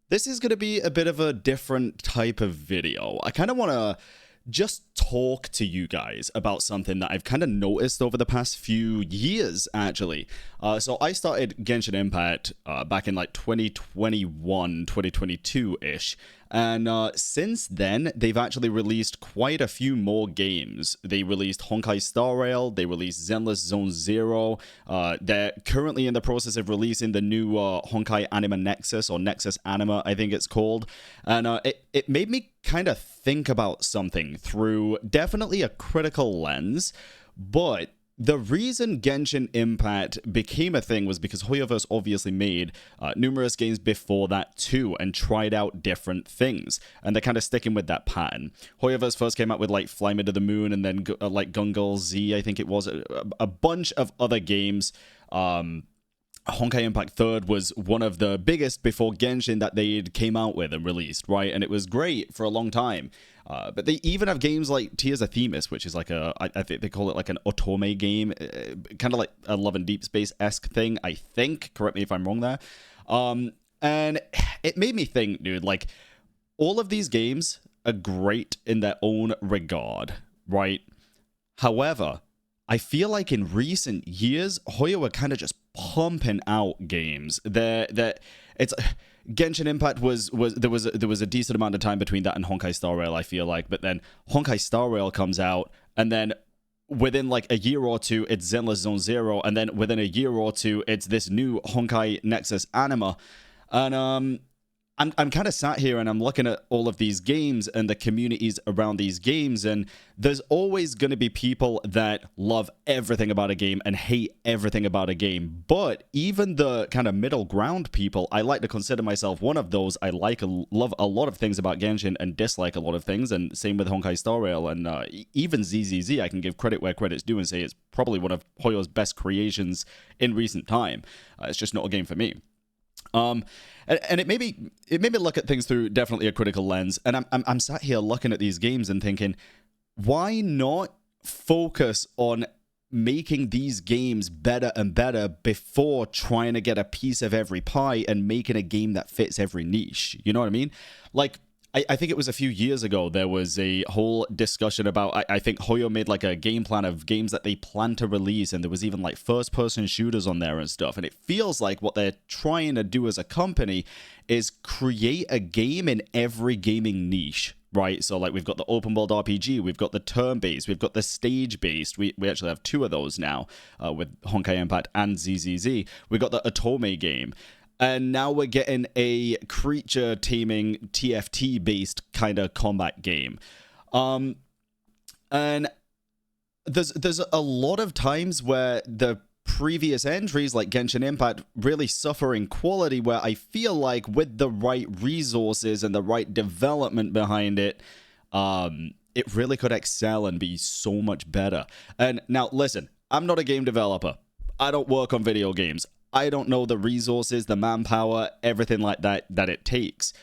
This is going to be a bit of a different type of video. I kind of want to just talk to you guys about something that I've kind of noticed over the past few years, actually. So I started Genshin Impact back in like 2021, 2022-ish. And since then, they've actually released quite a few more games. They released Honkai Star Rail, they released Zenless Zone Zero. They're currently in the process of releasing the new Honkai Anima Nexus, or Nexus Anima, I think it's called. And it made me kind of think about something through definitely a critical lens, but the reason Genshin Impact became a thing was because Hoyoverse obviously made numerous games before that too and tried out different things. And they're kind of sticking with that pattern. Hoyoverse first came out with like Fly Me to the Moon and then like Gungle Z, I think it was. A bunch of other games. Honkai Impact 3rd was one of the biggest before Genshin that they came out with and released, right? And it was great for a long time. But they even have games like Tears of Themis, which is like I think they call it like an otome game, kind of like a Love and Deep Space-esque thing, I think. Correct me if I'm wrong there. And it made me think, dude, like, all of these games are great in their own regard, right? However, I feel like in recent years, Hoyo were kind of just pumping out games. It's Genshin Impact was there was a decent amount of time between that and Honkai Star Rail, I feel like, but then Honkai Star Rail comes out, and then within like a year or two, it's Zenless Zone Zero, and then within a year or two, it's this new Honkai Nexus Anima, and I'm kind of sat here and I'm looking at all of these games and the communities around these games, and there's always going to be people that love everything about a game and hate everything about a game. But even the kind of middle ground people, I like to consider myself one of those. I love a lot of things about Genshin and dislike a lot of things, and same with Honkai Star Rail and even ZZZ. I can give credit where credit's due and say it's probably one of Hoyo's best creations in recent time. It's just not a game for me. And it made me look at things through definitely a critical lens. And I'm sat here looking at these games and thinking, why not focus on making these games better and better before trying to get a piece of every pie and making a game that fits every niche? You know what I mean? Like, I think it was a few years ago, there was a whole discussion about, I think Hoyo made like a game plan of games that they plan to release, and there was even like first-person shooters on there and stuff, and it feels like what they're trying to do as a company is create a game in every gaming niche, right? So like we've got the open world RPG, we've got the turn-based, we've got the stage-based, we actually have two of those now, with Honkai Impact and ZZZ. We've got the otome game. And now we're getting a creature taming TFT based kind of combat game. And there's a lot of times where the previous entries like Genshin Impact really suffer in quality, where I feel like with the right resources and the right development behind it, it really could excel and be so much better. And now listen, I'm not a game developer. I don't work on video games. I don't know the resources, the manpower, everything like that it takes.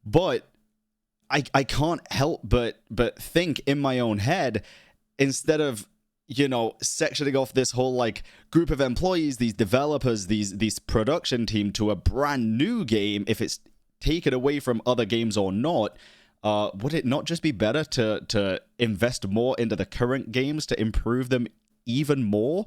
But I can't help but think in my own head, instead of, you know, sectioning off this whole like group of employees, these developers, these production team to a brand new game, if it's taken away from other games or not, would it not just be better to invest more into the current games to improve them even more?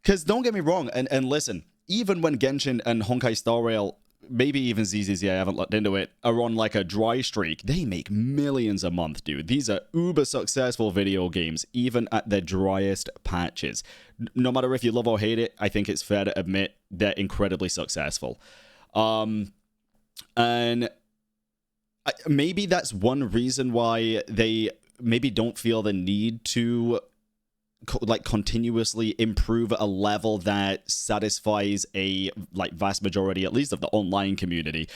Because don't get me wrong, and listen, even when Genshin and Honkai Star Rail, maybe even ZZZ, I haven't looked into it, are on like a dry streak, they make millions a month, dude. These are uber successful video games, even at their driest patches. No matter if you love or hate it, I think it's fair to admit they're incredibly successful. And maybe that's one reason why they maybe don't feel the need to like continuously improve a level that satisfies a like vast majority, at least of the online community.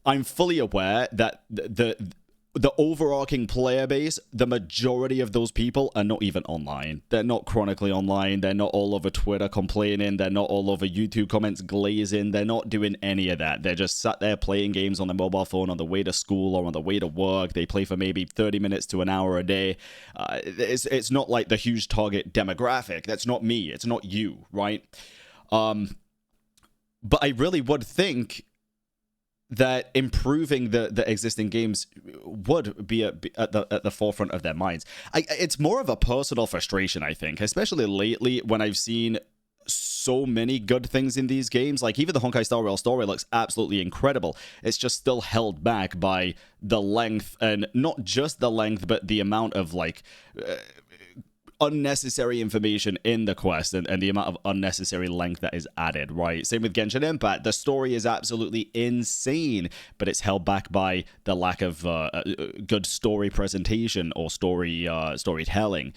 I'm fully aware that the overarching player base, the majority of those people are not even online. They're not chronically online. They're not all over Twitter complaining. They're not all over YouTube comments glazing. They're not doing any of that. They're just sat there playing games on their mobile phone on the way to school or on the way to work. They play for maybe 30 minutes to an hour a day. It's not like the huge target demographic. That's not me. It's not you, right? But I really would think that improving the existing games would be at the forefront of their minds. It's more of a personal frustration, I think, especially lately when I've seen so many good things in these games. Like, even the Honkai Star Rail story looks absolutely incredible. It's just still held back by the length, and not just the length, but the amount of like unnecessary information in the quest, and the amount of unnecessary length that is added, right? Same with Genshin Impact. The story is absolutely insane, but it's held back by the lack of good story presentation or storytelling.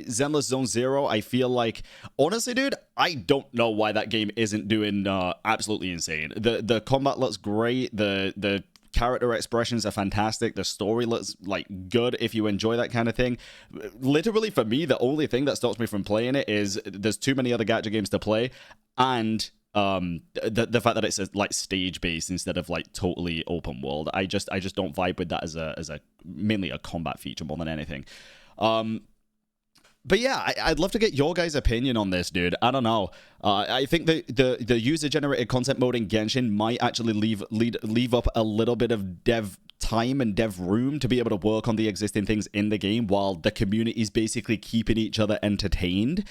Zenless Zone Zero, I feel like, honestly, dude, I don't know why that game isn't doing absolutely insane. The combat looks great. The character expressions are fantastic. The story looks like good if you enjoy that kind of thing. Literally, for me, the only thing that stops me from playing it is there's too many other gacha games to play, and the fact that it's like stage based instead of like totally open world. I just don't vibe with that as a mainly a combat feature more than anything. But yeah, I'd love to get your guys' opinion on this, dude. I don't know. I think the user-generated content mode in Genshin might actually leave up a little bit of dev time and dev room to be able to work on the existing things in the game while the community is basically keeping each other entertained.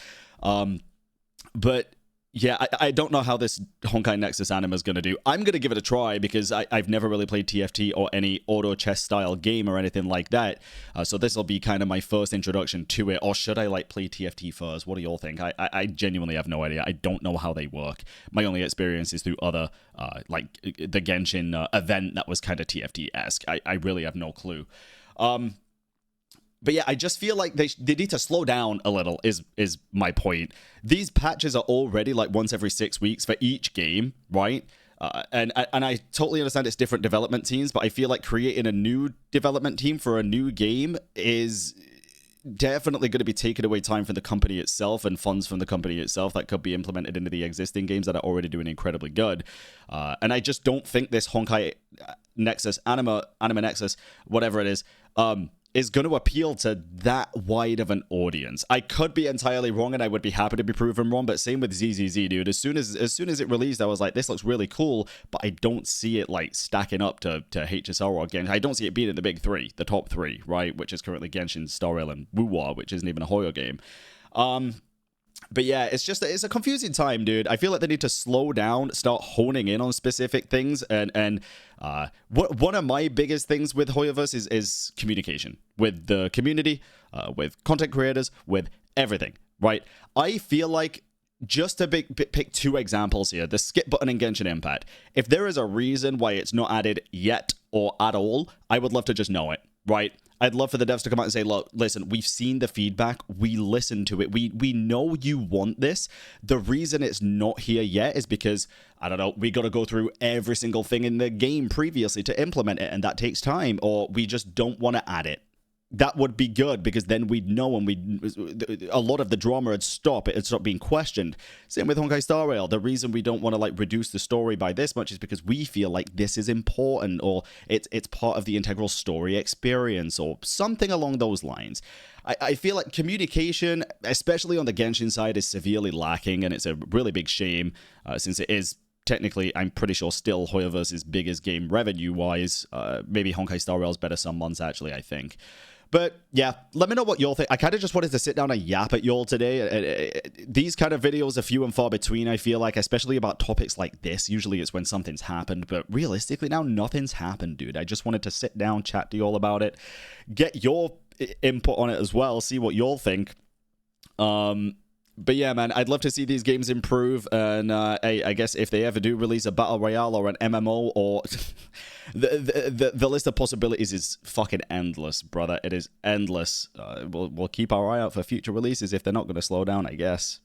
But yeah, I don't know how this Honkai Nexus anime is going to do. I'm going to give it a try because I've never really played TFT or any auto chess style game or anything like that. So this will be kind of my first introduction to it. Or should I like play TFT first? What do you all think? I genuinely have no idea. I don't know how they work. My only experience is through other, like the Genshin event that was kind of TFT-esque. I really have no clue. But yeah, I just feel like they need to slow down a little is my point. These patches are already like once every 6 weeks for each game, right? And I totally understand it's different development teams, but I feel like creating a new development team for a new game is definitely going to be taking away time from the company itself and funds from the company itself that could be implemented into the existing games that are already doing incredibly good. And I just don't think this Honkai Nexus, Anime Nexus, whatever it is going to appeal to that wide of an audience. I could be entirely wrong, and I would be happy to be proven wrong, but same with ZZZ, dude. As soon as it released, I was like, this looks really cool, but I don't see it like stacking up to HSR or Genshin. I don't see it being in the big three, the top three, right? Which is currently Genshin, Star Rail, and Wuwa, which isn't even a Hoyo game. But yeah, it's a confusing time, dude. I feel like they need to slow down, start honing in on specific things, and one of my biggest things with Hoyoverse is communication with the community, with content creators, with everything, right? I feel like, just to pick two examples here, the skip button in Genshin Impact. If there is a reason why it's not added yet or at all, I would love to just know it, right? I'd love for the devs to come out and say, look, listen, we've seen the feedback. We listened to it. We know you want this. The reason it's not here yet is because, I don't know, we got to go through every single thing in the game previously to implement it, and that takes time, or we just don't want to add it. That would be good, because then we'd know, and a lot of the drama would stop. It'd stop being questioned. Same with Honkai Star Rail. The reason we don't want to like reduce the story by this much is because we feel like this is important, or it's part of the integral story experience, or something along those lines. I feel like communication, especially on the Genshin side, is severely lacking, and it's a really big shame, since it is technically, I'm pretty sure, still Hoyoverse's biggest game revenue-wise. Maybe Honkai Star Rail's better some months, actually, I think. But yeah, let me know what y'all think. I kind of just wanted to sit down and yap at y'all today. These kind of videos are few and far between, I feel like, especially about topics like this. Usually it's when something's happened, but realistically now, nothing's happened, dude. I just wanted to sit down, chat to y'all about it, get your input on it as well, see what y'all think. But yeah, man, I'd love to see these games improve, and I guess if they ever do release a Battle Royale or an MMO, or the list of possibilities is fucking endless, brother. It is endless. We'll keep our eye out for future releases if they're not going to slow down, I guess.